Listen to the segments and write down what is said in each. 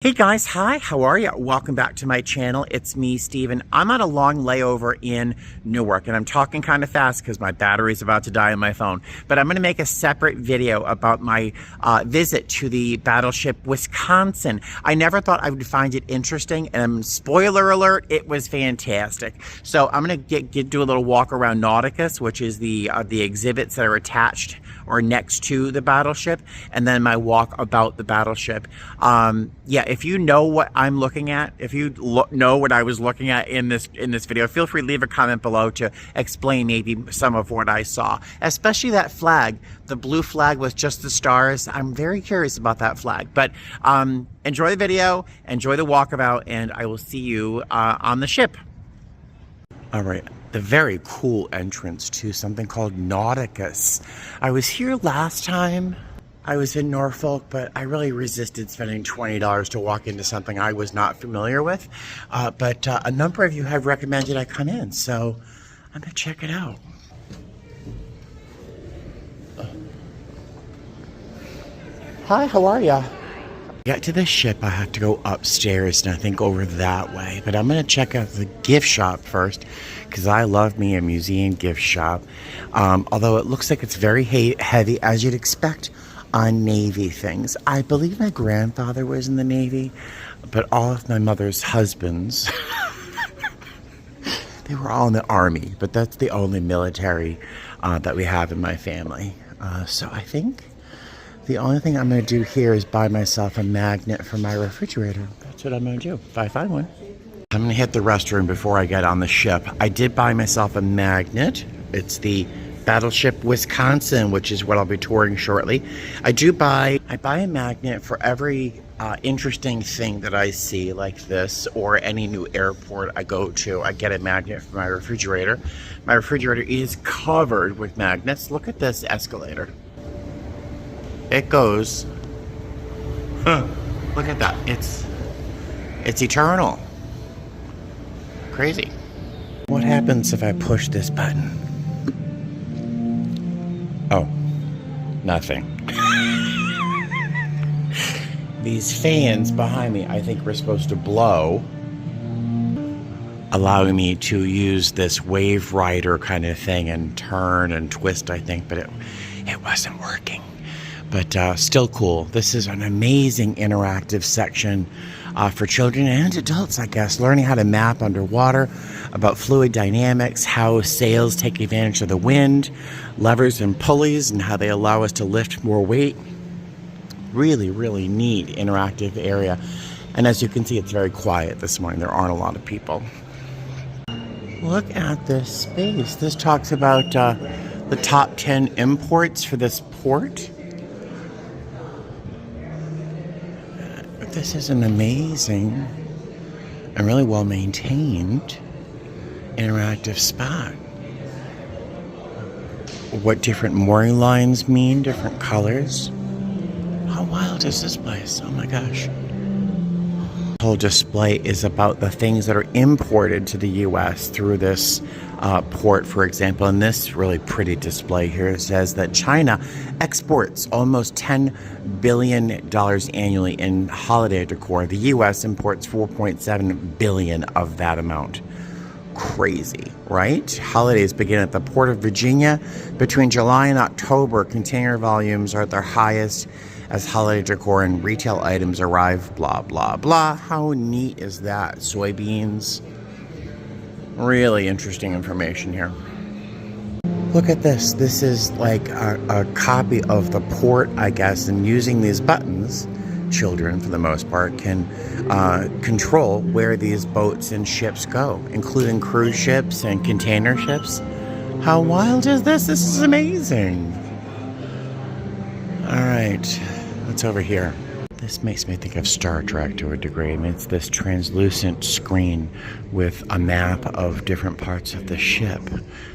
Hey guys, hi, how are you? Welcome back to my channel. It's me, Steven. I'm on a long layover in Newark, and I'm talking kind of fast because my battery's about to die on my phone. But I'm going to make a separate video about my visit to the battleship Wisconsin. I never thought I would find it interesting, and spoiler alert, it was fantastic. So I'm going to do a little walk around Nauticus, which is the exhibits that are attached or next to the battleship, and then my walk about the battleship. Yeah, if you know what I'm looking at, if you know what I was looking at in this video, feel free to leave a comment below to explain maybe some of what I saw, especially that flag, the blue flag with just the stars. I'm very curious about that flag, but enjoy the video, enjoy the walkabout, and I will see you on the ship. All right, the very cool entrance to something called Nauticus. I was here last time I was in Norfolk, but I really resisted spending $20 to walk into something I was not familiar with. But a number of you have recommended I come in, so I'm gonna check it out. Hi, how are ya? To get to the ship, I have to go upstairs and I think over that way. But I'm gonna check out the gift shop first because I love me a museum gift shop. Although it looks like it's very heavy, as you'd expect on Navy things. I believe my grandfather was in the Navy, but all of my mother's husbands, they were all in the Army, but that's the only military that we have in my family. So I think the only thing I'm going to do here is buy myself a magnet for my refrigerator. That's what I'm going to do, if I find one. I'm going to hit the restroom before I get on the ship. I did buy myself a magnet. It's the Battleship Wisconsin, which is what I'll be touring shortly. I buy a magnet for every interesting thing that I see, like this, or any new airport I go to. I get a magnet for my refrigerator. My refrigerator is covered with magnets. Look at this escalator. It goes, look at that. It's eternal. Crazy. What happens if I push this button? Oh, nothing. These fans behind me, I think we're supposed to blow, allowing me to use this wave rider kind of thing and turn and twist, I think, but it wasn't working. But still cool. This is an amazing interactive section for children and adults, I guess, learning how to map underwater, about fluid dynamics, how sails take advantage of the wind, levers and pulleys, and how they allow us to lift more weight. Really, really neat interactive area. And as you can see, it's very quiet this morning. There aren't a lot of people. Look at this space. This talks about the top 10 imports for this port. This is an amazing and really well maintained interactive spot. What different mooring lines mean, different colors. How wild is this place? Oh my gosh. The whole display is about the things that are imported to the US through this port, for example. And this really pretty display here says that China exports almost $10 billion annually in holiday decor. The US imports 4.7 billion of that amount. Crazy, right? Holidays begin at the Port of Virginia. Between July and October, container volumes are at their highest as holiday decor and retail items arrive, blah, blah, blah. How neat is that? Soybeans. Really interesting information here. Look at this. This is like a copy of the port, I guess, and using these buttons, children, for the most part, can control where these boats and ships go, including cruise ships and container ships. How wild is this? This is amazing. All right, what's over here? This makes me think of Star Trek to a degree. I mean, it's this translucent screen with a map of different parts of the ship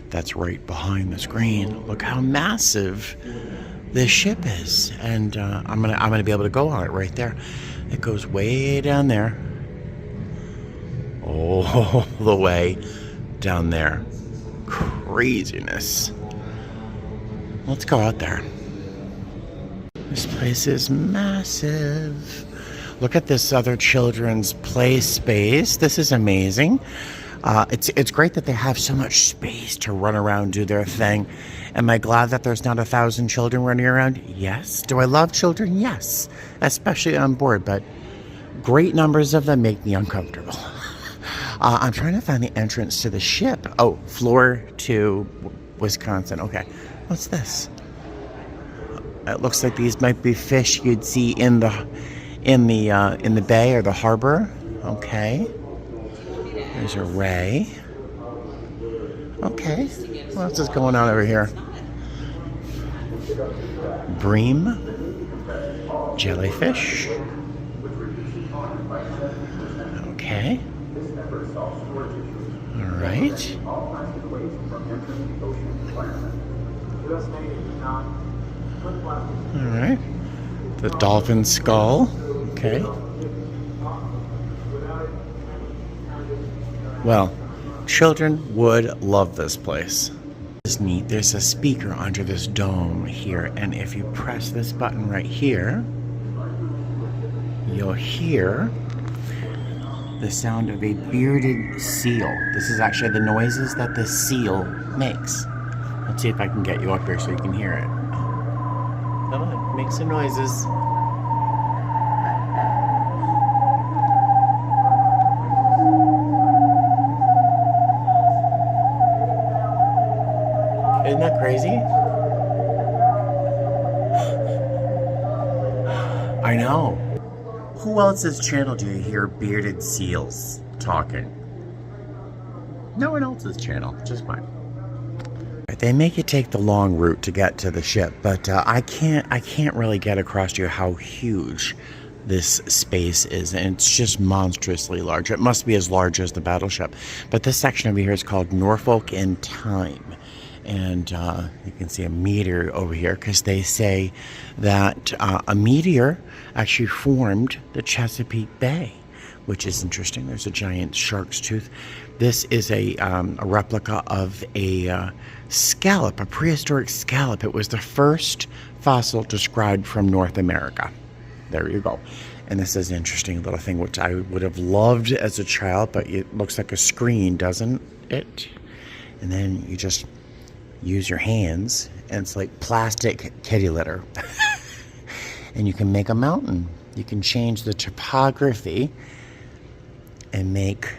that's right behind the screen. Look how massive this ship is, and I'm gonna be able to go on it right there. It goes way down there, all the way down there. Craziness. Let's go out there. This place is massive. Look at this other children's play space. This is amazing. It's great that they have so much space to run around, do their thing. Am I glad that there's not 1,000 children running around? Yes. Do I love children? Yes. Especially on board, but great numbers of them make me uncomfortable. I'm trying to find the entrance to the ship. Oh, floor to Wisconsin. Okay. What's this? It looks like these might be fish you'd see in the bay or the harbor. Okay. There's a ray. Okay. What else is going on over here? Bream. Jellyfish. Okay. All right. All right. The dolphin skull. Okay. Well, children would love this place. It's neat. There's a speaker under this dome here, and if you press this button right here, you'll hear the sound of a bearded seal. This is actually the noises that the seal makes. Let's see if I can get you up here so you can hear it. Come on, make some noises. Isn't that crazy? I know. Who else's channel do you hear bearded seals talking? No one else's channel, just mine. They make you take the long route to get to the ship, but I can't really get across to you how huge this space is, and it's just monstrously large. It must be as large as the battleship. But this section over here is called Norfolk in Time. And you can see a meteor over here because they say that a meteor actually formed the Chesapeake Bay, which is interesting. There's a giant shark's tooth. This is a replica of a scallop, a prehistoric scallop. It was the first fossil described from North America. There you go. And this is an interesting little thing, which I would have loved as a child, but it looks like a screen, doesn't it? And then you just use your hands, and it's like plastic kitty litter. And you can make a mountain. You can change the topography and make,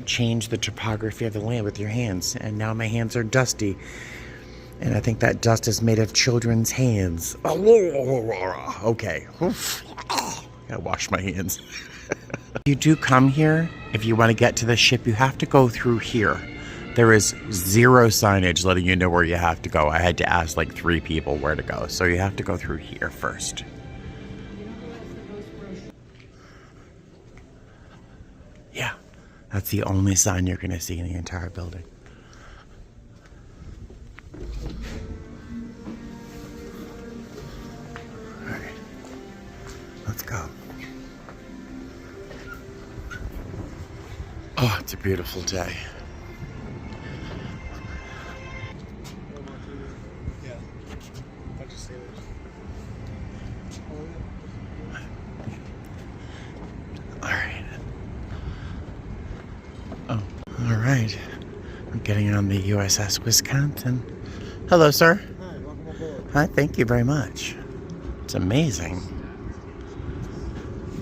change the topography of the land with your hands. And now my hands are dusty. And I think that dust is made of children's hands. Okay. Gotta wash my hands. You do come here, if you want to get to the ship, you have to go through here. There is zero signage letting you know where you have to go. I had to ask like 3 people where to go. So you have to go through here first. Yeah, that's the only sign you're going to see in the entire building. All right, let's go. Oh, it's a beautiful day. Alright, I'm getting on the USS Wisconsin. Hello, sir. Hi, welcome aboard. Hi, thank you very much. It's amazing.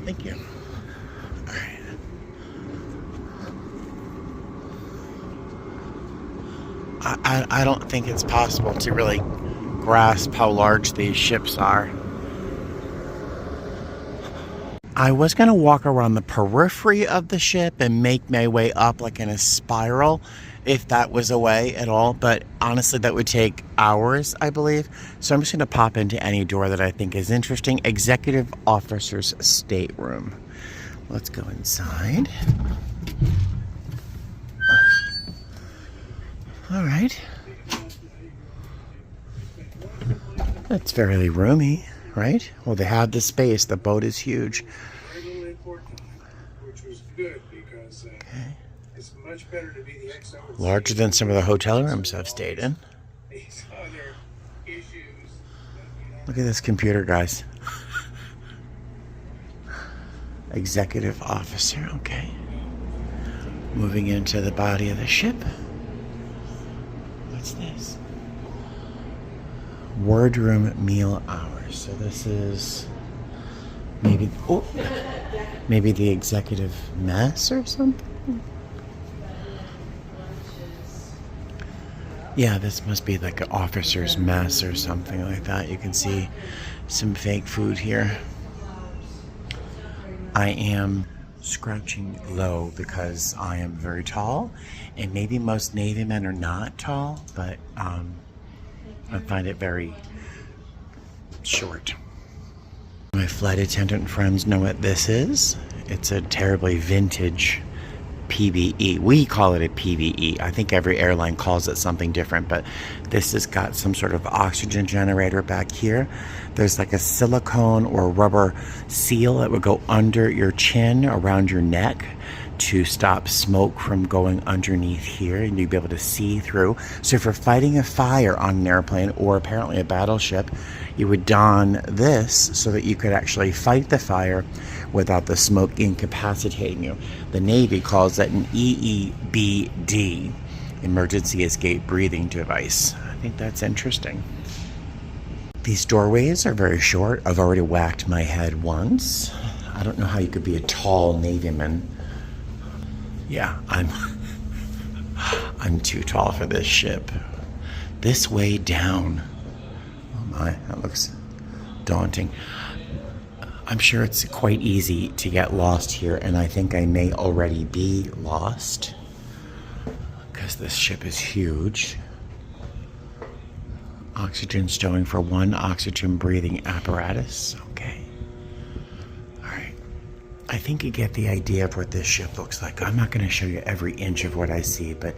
Thank you. Alright. I don't think it's possible to really grasp how large these ships are. I was going to walk around the periphery of the ship and make my way up like in a spiral, if that was a way at all. But honestly, that would take hours, I believe. So I'm just going to pop into any door that I think is interesting. Executive Officer's Stateroom. Let's go inside. All right. It's fairly roomy, right? Well, they have the space. The boat is huge. Which was good because it's much better to be the XO. Larger than some of the hotel rooms I've stayed in. These other issues. Look at this computer, guys. Executive officer, okay. Moving into the body of the ship. What's this? Wardroom meal hours. So this is maybe, oh, maybe the executive mess or something? Yeah, this must be like an officer's mess or something like that. You can see some fake food here. I am scrouching low because I am very tall, and maybe most Navy men are not tall, but I find it very short. My flight attendant friends know what this is. It's a terribly vintage PBE. We call it a PBE. I think every airline calls it something different, but this has got some sort of oxygen generator back here. There's like a silicone or rubber seal that would go under your chin, around your neck, to stop smoke from going underneath here, and you'd be able to see through. So if you're fighting a fire on an airplane or apparently a battleship, you would don this so that you could actually fight the fire without the smoke incapacitating you. The Navy calls that an EEBD, emergency escape breathing device. I think that's interesting. These doorways are very short. I've already whacked my head once. I don't know how you could be a tall Navyman. Yeah, I'm too tall for this ship. This way down. Oh my, that looks daunting. I'm sure it's quite easy to get lost here, and I think I may already be lost because this ship is huge. Oxygen stowing for one oxygen breathing apparatus. Okay. All right. I think you get the idea of what this ship looks like. I'm not going to show you every inch of what I see, but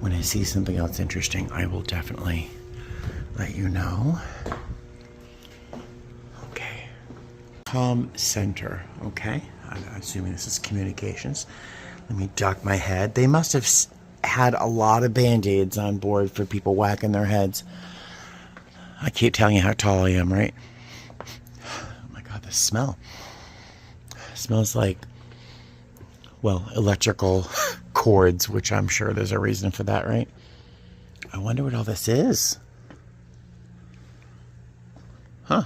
when I see something else interesting, I will definitely let you know. Okay. Comm center. Okay. I'm assuming this is communications. Let me duck my head. They must have had a lot of band-aids on board for people whacking their heads. I keep telling you how tall I am, right? Oh my God, the smell. It smells like, well, electrical cords, which I'm sure there's a reason for that, right? I wonder what all this is. Huh.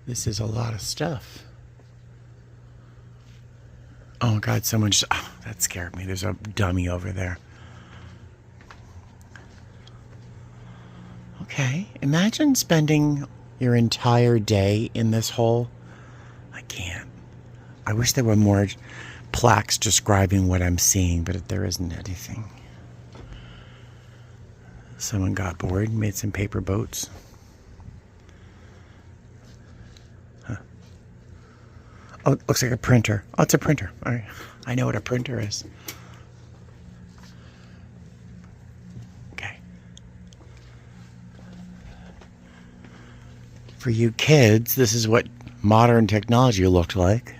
This is a lot of stuff. Oh God, someone just, oh, that scared me. There's a dummy over there. Okay, imagine spending your entire day in this hole. I can't. I wish there were more plaques describing what I'm seeing, but there isn't anything. Someone got bored, made some paper boats. Huh. Oh, it looks like a printer. Oh, it's a printer. All right. I know what a printer is. For you kids, this is what modern technology looked like.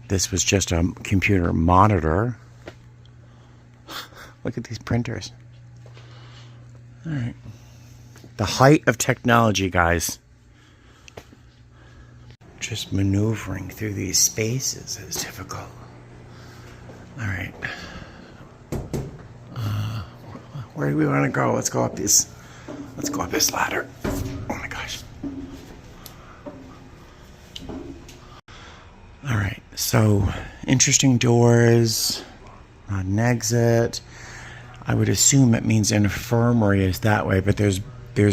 This was just a computer monitor. Look at these printers. All right. The height of technology, guys. Just maneuvering through these spaces is difficult. All right. Where do we want to go? Let's go up this ladder. Oh my gosh. All right, so interesting doors, not an exit. I would assume it means infirmary is that way, but there's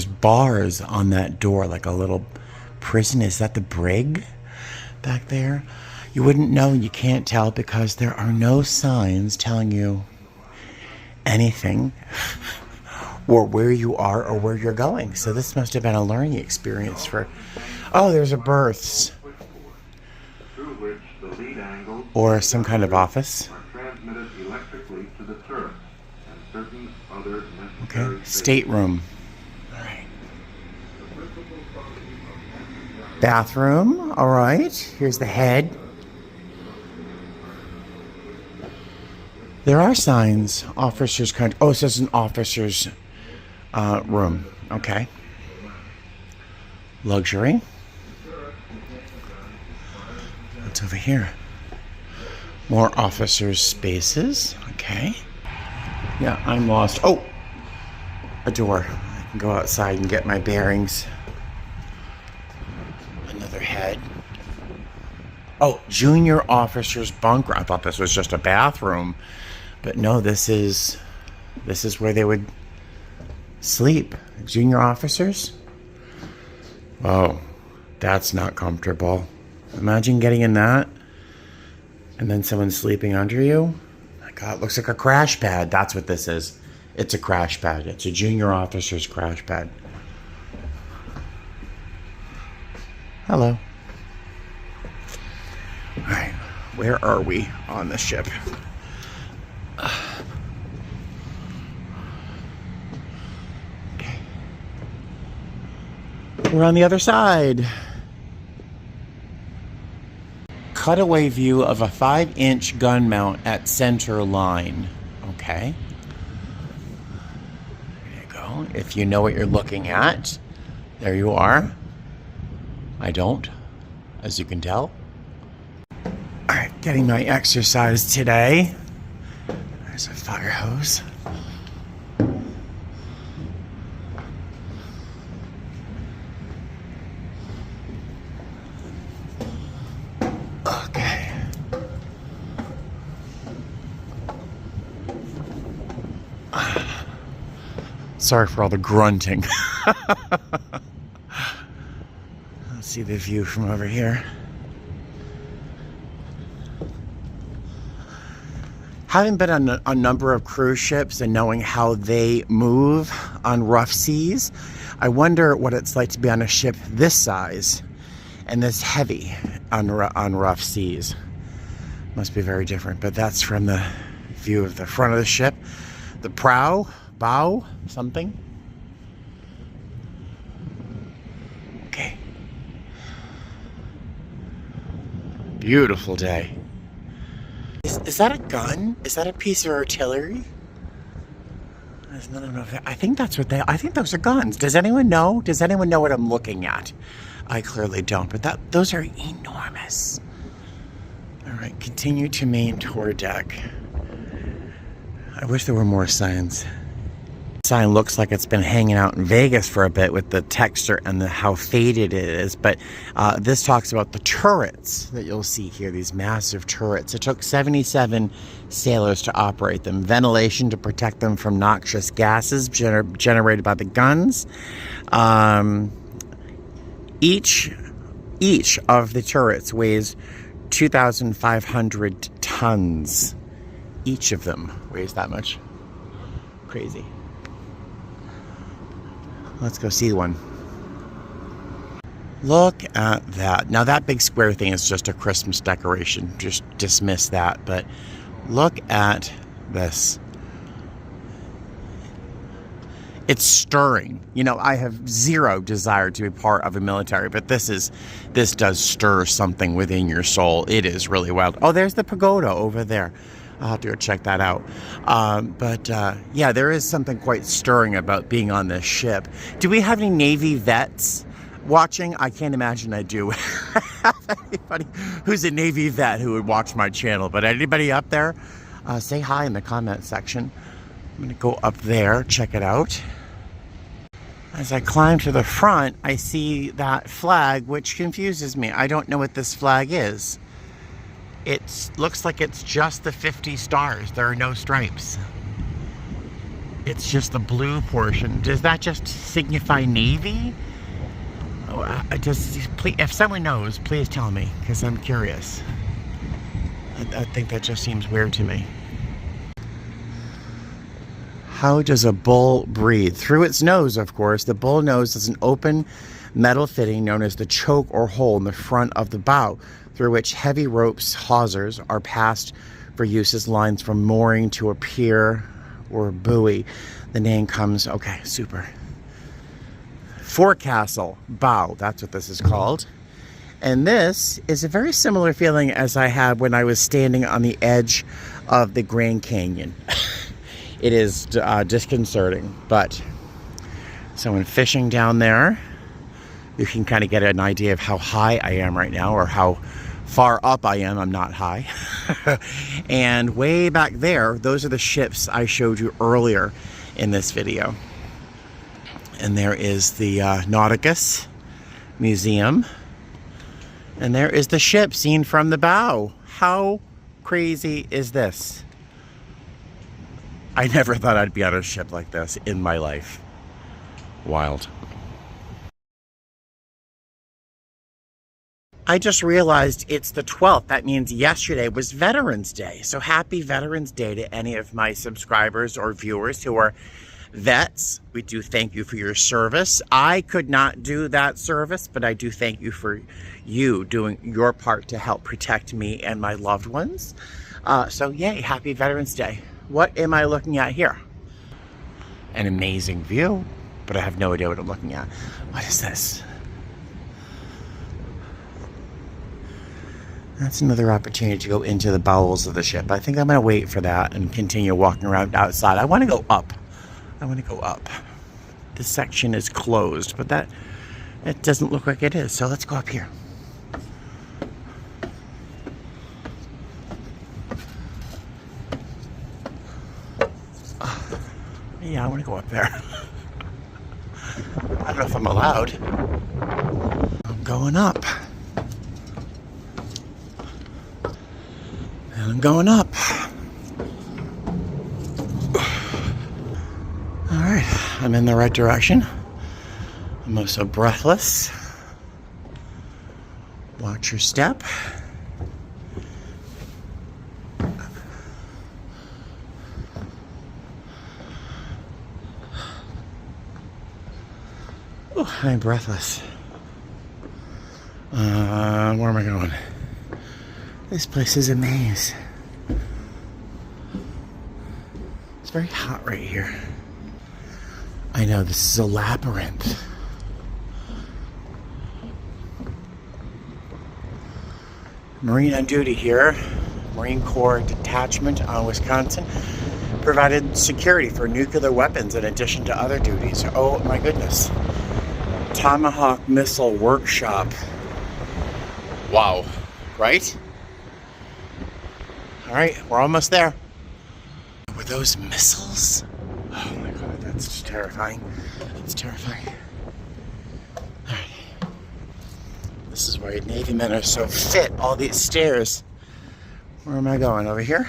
bars on that door, like a little prison. Is that the brig back there? You wouldn't know, you can't tell because there are no signs telling you anything or where you are or where you're going. So this must have been a learning experience for... Oh, there's a berths. Or some kind of office. Okay, stateroom. All right. Bathroom, all right. Here's the head. There are signs. Officers' country. Oh, it says an officer's room. Okay. Luxury. What's over here? More officers' spaces. Okay. Yeah, I'm lost. Oh! A door. I can go outside and get my bearings. Another head. Oh, junior officers' bunker. I thought this was just a bathroom. But no, this is where they would sleep. Junior officers? Oh, that's not comfortable. Imagine getting in that and then someone sleeping under you. My God, it looks like a crash pad. That's what this is. It's a crash pad. It's a junior officer's crash pad. Hello. All right, where are we on the ship? Okay. We're on the other side. Cutaway view of a 5-inch gun mount at center line. Okay. There you go. If you know what you're looking at, there you are. I don't, as you can tell. All right, getting my exercise today. There's a fire hose. Okay. Sorry for all the grunting. Let's see the view from over here. Having been on a number of cruise ships and knowing how they move on rough seas, I wonder what it's like to be on a ship this size and this heavy on rough seas. Must be very different, but that's from the view of the front of the ship. The prow, bow, something. Okay. Beautiful day. Is that a gun? Is that a piece of artillery? There's none of that. I think that's what I think those are guns. Does anyone know? Does anyone know what I'm looking at? I clearly don't, but those are enormous. All right, continue to main tour deck. I wish there were more signs. The sign looks like it's been hanging out in Vegas for a bit with the texture and how faded it is, but this talks about the turrets that you'll see here, these massive turrets. It took 77 sailors to operate them. Ventilation to protect them from noxious gases generated by the guns. Each of the turrets weighs 2,500 tons. Each of them weighs that much. Crazy. Let's go see one. Look at that. Now that big square thing is just a Christmas decoration. Just dismiss that. But look at this. It's stirring. You know, I have zero desire to be part of a military, but this does stir something within your soul. It is really wild. Oh, there's the pagoda over there. I'll have to go check that out. Yeah, there is something quite stirring about being on this ship. Do we have any Navy vets watching? I can't imagine I do. Anybody who's a Navy vet who would watch my channel, but anybody up there, say hi in the comment section. I'm gonna go up there, check it out. As I climb to the front, I see that flag, which confuses me. I don't know what this flag is. It looks like it's just the 50 stars. There are no stripes. It's just the blue portion. Does that just signify Navy? Oh, please, if someone knows, please tell me, because I'm curious. I think that just seems weird to me. How does a bull breathe? Through its nose, of course. The bullnose is an open metal fitting known as the choke or hole in the front of the bow, through which heavy ropes, hawsers, are passed for use as lines from mooring to a pier or a buoy. The name comes, okay, super. Forecastle bow, that's what this is called. And this is a very similar feeling as I had when I was standing on the edge of the Grand Canyon. It is disconcerting, but so when fishing down there, you can kind of get an idea of how high I am right now, or how far up I am. I'm not high. And way back there, those are the ships I showed you earlier in this video. And there is the Nauticus Museum. And there is the ship seen from the bow. How crazy is this? I never thought I'd be on a ship like this in my life. Wild. I just realized it's the 12th. That means yesterday was Veterans Day. So happy Veterans Day to any of my subscribers or viewers who are vets. We do thank you for your service. I could not do that service, but I do thank you for you doing your part to help protect me and my loved ones. So yay, happy Veterans Day. What am I looking at here? An amazing view, but I have no idea what I'm looking at. What is this? That's another opportunity to go into the bowels of the ship. I think I'm going to wait for that and continue walking around outside. I want to go up. I want to go up. This section is closed, but it doesn't look like it is. So let's go up here. Yeah, I want to go up there. I don't know if I'm allowed. I'm going up. And I'm going up. Alright, I'm in the right direction. I'm also breathless. Watch your step. Oh, I'm breathless. Where am I going? This place is a maze. It's very hot right here. I know, this is a labyrinth. Marine on duty here. Marine Corps detachment on Wisconsin provided security for nuclear weapons in addition to other duties. Oh my goodness. Tomahawk Missile Workshop. Wow. Right? Alright, we're almost there. Were those missiles? Oh my god, that's just terrifying. That's terrifying. Alright. This is why Navy men are so fit. All these stairs. Where am I going? Over here?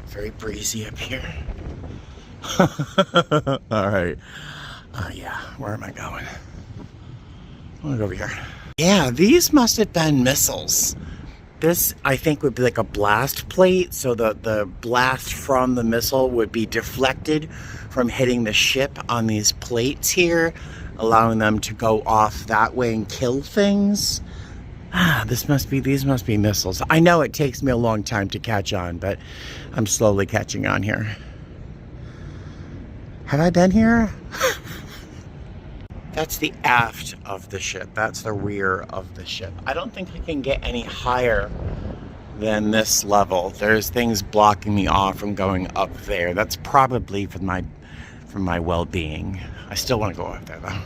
Very breezy up here. Alright. Yeah, where am I going? I'm gonna go over here. Yeah, these must have been missiles. This, I think, would be like a blast plate, so the blast from the missile would be deflected from hitting the ship on these plates here, allowing them to go off that way and kill things. These must be missiles. I know it takes me a long time to catch on, but I'm slowly catching on here. Have I been here? That's the aft of the ship. That's the rear of the ship. I don't think I can get any higher than this level. There's things blocking me off from going up there. That's probably for my well-being. I still want to go up there though.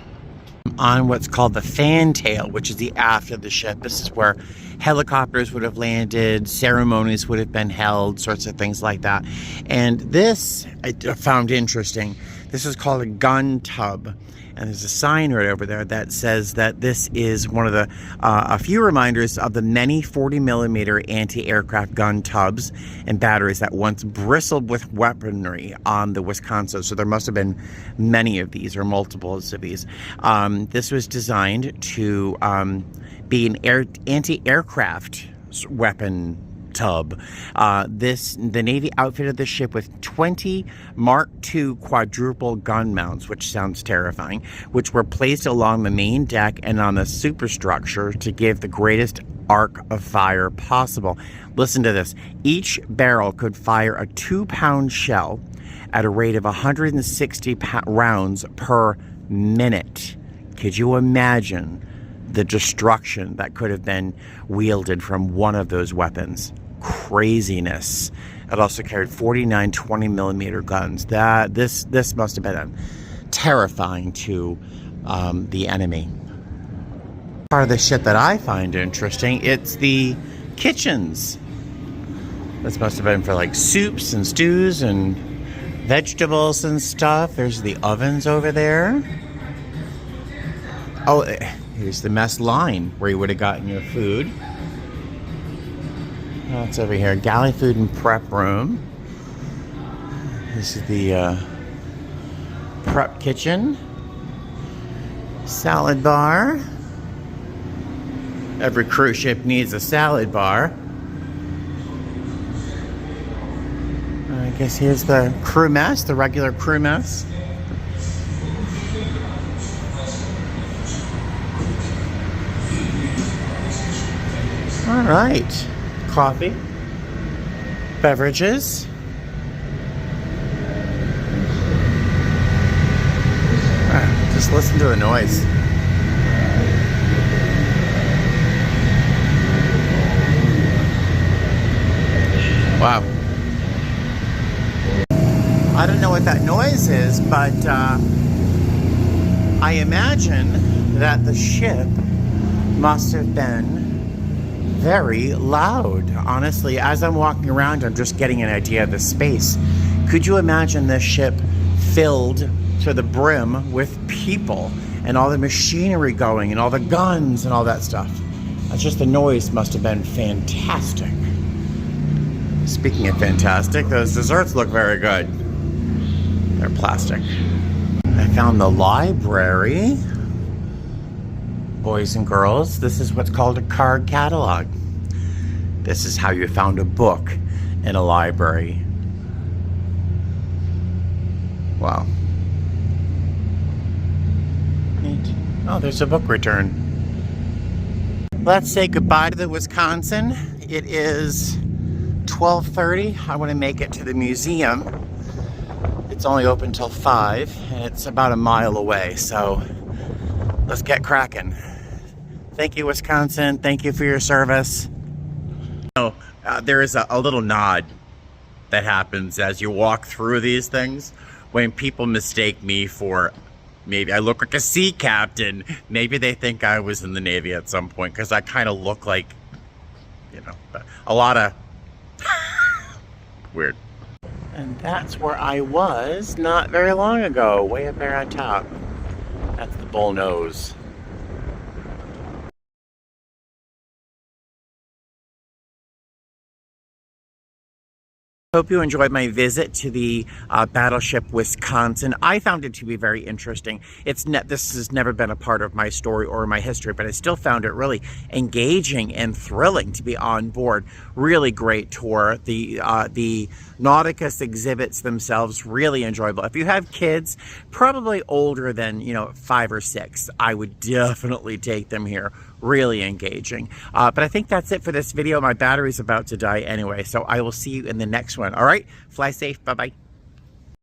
I'm on what's called the fantail, which is the aft of the ship. This is where helicopters would have landed, ceremonies would have been held, sorts of things like that. And this I found interesting. This is called a gun tub. And there's a sign right over there that says that this is one of the, a few reminders of the many 40mm anti-aircraft gun tubs and batteries that once bristled with weaponry on the Wisconsin. So there must have been many of these or multiples of these. This was designed to be an anti-aircraft weapon tub. The Navy outfitted the ship with 20 Mark II quadruple gun mounts, which sounds terrifying, which were placed along the main deck and on the superstructure to give the greatest arc of fire possible. Listen to this. Each barrel could fire a 2-pound shell at a rate of 160 rounds per minute. Could you imagine the destruction that could have been wielded from one of those weapons? Craziness. It also carried 49 20mm guns. This must have been terrifying to the enemy. Part of the shit that I find interesting, it's the kitchens. This must have been for like soups and stews and vegetables and stuff. There's the ovens over there. Oh, here's the mess line where you would have gotten your food. That's over here. Galley food and prep room. This is the prep kitchen. Salad bar. Every cruise ship needs a salad bar. I guess here's the crew mess, the regular crew mess. All right. Coffee. Beverages. Just listen to the noise. Wow. I don't know what that noise is, but I imagine that the ship must have been very loud. Honestly, as I'm walking around, I'm just getting an idea of the space. Could you imagine this ship filled to the brim with people and all the machinery going and all the guns and all that stuff? That's just, the noise must have been fantastic. Speaking of fantastic, those desserts look very good. They're plastic. I found the library. Boys and girls, this is what's called a card catalog. This is how you found a book in a library. Wow. Neat. Oh, there's a book return. Let's say goodbye to the Wisconsin. It is 12:30. I want to make it to the museum. It's only open till 5, and it's about a mile away, so let's get cracking. Thank you, Wisconsin. Thank you for your service. There is a little nod that happens as you walk through these things when people mistake me for, maybe I look like a sea captain. Maybe they think I was in the Navy at some point, because I kind of look like, you know, a lot of weird. And that's where I was not very long ago, way up there on top. That's the Bullnose. Hope you enjoyed my visit to the battleship Wisconsin. I found it to be very interesting. This has never been a part of my story or my history, but I still found it really engaging and thrilling to be on board. Really great tour. The Nauticus exhibits themselves, really enjoyable. If you have kids, probably older than 5 or 6, I would definitely take them here. Really engaging. But I think that's it for this video. My battery's about to die anyway, so I will see you in the next one. All right, fly safe. Bye-bye.